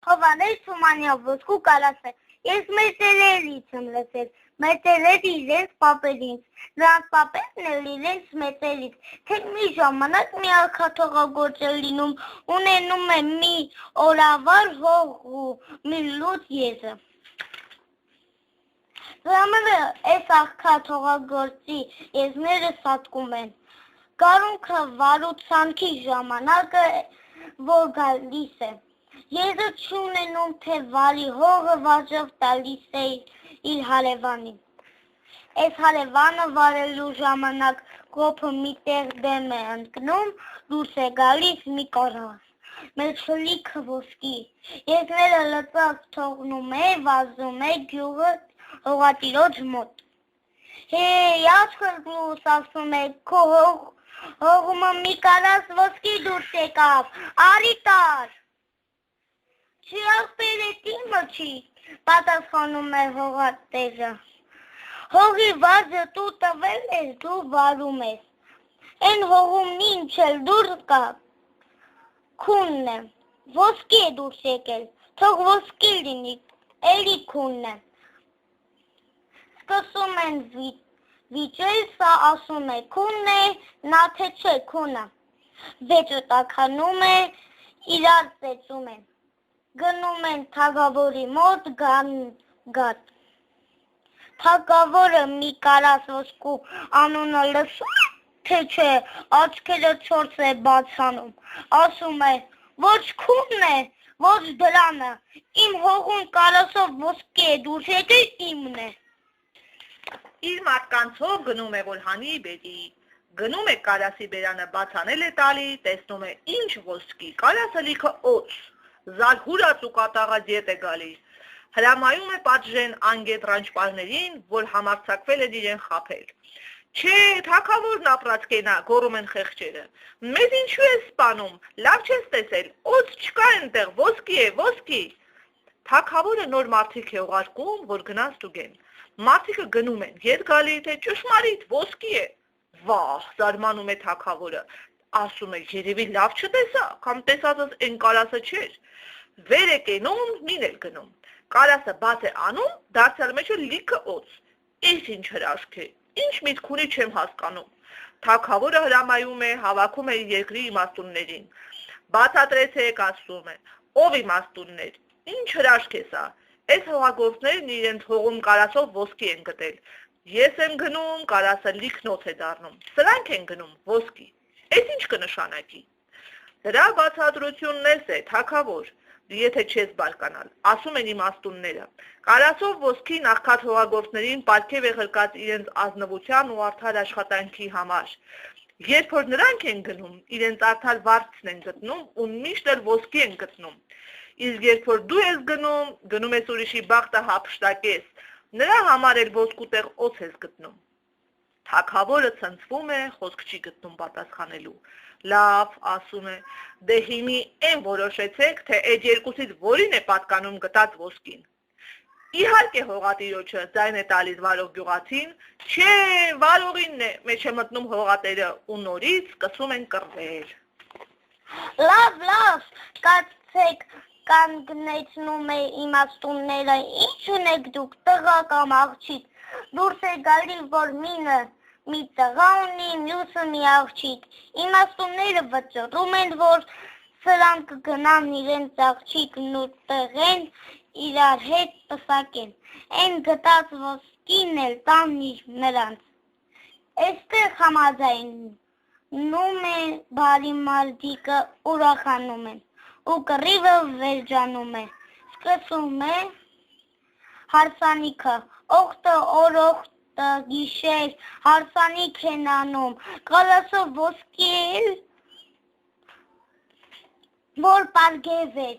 Հովանես Թումանյան ոսկու կարասը, ես մեր տերերից եմ լսել, մեր տերերը իրենց պապերից, նրանց պապերն էլ իրենց մեծերից, թե մի ժամանակ մի աղքաթողագործ է լինում, ունենում է մի օրավար հող ու մի լուծ եզը։ Ժամանը այս աղքաթողագործի եզները սատկում են, գարունքը վարուցանքի ժամանակը, որ գալիս է, եզը չունենում, թե վարի հողը վարժով տալիս է իր հարևանին։ Այս հարևանը վարելու ժամանակ գոփը մի տեղ դեմ է ընկնում, դուրս է գալիս մի կարաս, մեջ լիքը ոսկի, եզները լծած թողնում է, վազում է գյուղը հողատիրոջ մոտ։ Հեյ, աշկրտուս, ասում է, քո հողումը մի կարաս ոսկի դուրս եկավ, արի տար։ Չի աղբեր էդ իմը չի, պատասխանում է հողատերը։ Հողի վազը դու տվել ես, դու վարում ես, են հողումն ինչ էլ դուրս կա, քունն է, ոսկի է դուրս եկել, թող ոսկի լինի, էլի քունն է։ Սկսում են վիճել, սա ասում է քունն է, նա թե չէ քունը, վեճը տաքանում է, իրար ծեծում են, գնում են թագավորի մոտ գատ, թագավորը մի կարաս ոսկու անունը լսում է, թե չէ, աչքերը չորս է բացանում, ասում է, ոչ քունն է, ոչ դրանը, իմ հողուն կարասով ոսկի է դուրս եկել, իմն է։ Իր մարդկանցով գնում է, որ հանի բերի, գնում է կարասի բերանը բացանել է տալի, տեսնում է ինչ ոսկի, կարասը լիքը օձ, զարհուրած ու կատաղած ետ է գալիս, հրամայում է պատժեն անգետ ռանչպարներին, որ համարձակվել են իրեն խաբել։ Չէ, թագավորն ապրած կենա, գոռում են խեղճերը, մեզ ինչու է սպանում, լավ չես տեսել, օձ չկա այնտեղ, ոսկի է, ոսկի։ Թագավորը նոր մարդիկ է ուղարկում, որ գնան ստուգեն։ Մարդիկը գնում են, ետ գալի, թե ճշմարիտ ոսկի է։ Վահ, զարմանում է թագավորը, ասում է, երևի լավ չտեսա, կամ տեսածս այն կարասը չէր։ Վեր է կենում, մին էլ գնում։ Կարասը բաց է անում, դարձյալ մեջը լիքը օձ։ Այս ինչ հրաշք է, ինչ միտք ունի չեմ հասկանում։ Թագավորը հրամայում է, հավաքում է երկրի իմաստուններին։ Բացատրեցեք, ասում է, ով իմաստուններ, ինչ հրաշք է սա։ Այս հողագործներն իրենց հողում կարասով ոսկի են գտել։ Ես եմ գնում, կարասը լիքնոց է դառնում։ Սրանք են գնում, ոսկի։ Այս ինչ կնշանակի։ Դրա բացատրությունն է, թագավոր, եթե չես բարկանալ, ասում են իմաստունները։ Կարասով ոսկին աղքատ հողագործներին պարգև է ղրկած իրենց ազնվության ու արդար աշխատանքի համար։ Երբ որ նրանք են գնում, իրենց արդար վարձն են գտնում ու միշտ էլ ոսկի են գտնում։ Իսկ երբ որ դու ես գնում ես ուրիշի բախտը հափշտակես, նրա համար էլ ոսկու տեղ օձ ես գտնում։ Թագավորը ցնցվում է, խոսք չի գտնում պատասխանելու։ Լավ, ասում է, դե հիմի այն որոշեցեք, թե այդ երկուսից որին է պատկանում գտած ոսկին։ Իհարկե հողատիրոջը, ձայն է տալիս վարող գյուղացին, չէ, վարողինն է, մեջ է մտնում հողատերը ու նորից սկսում են կռվել։ Լավ, կացեք, կանգնեցնում է իմաստունները, ինչ ունեք դուք, տղա կամ աղջիկ, դուրս է գալի, որ մինը մի տղա ունի, մյուսը մի աղջիկ, իմաստունները վճռում են, որ սրանք գնան իրենց աղջիկն ու տղեն իրար հետ պսակեն, են գտած ոսկին էլ տան նրանց, էստեղ համաձայնում է բարի մարդիկը ուրախանում են, ու կռիվը վերջանում է, սկսում է հարսանիքը, օգտը օրոք գիշեր, հարսանիք են անում, կարասով ոսկի էլ, որ պարգև էր,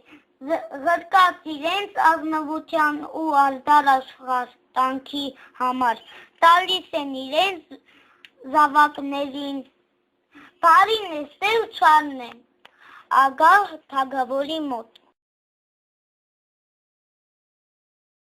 ղրկած իրենց ազնվության ու արդար աշխատանքի համար, տալիս են իրենց զավակներին, բարին էստեղ չարն են, ագահ թագավորի մոտ։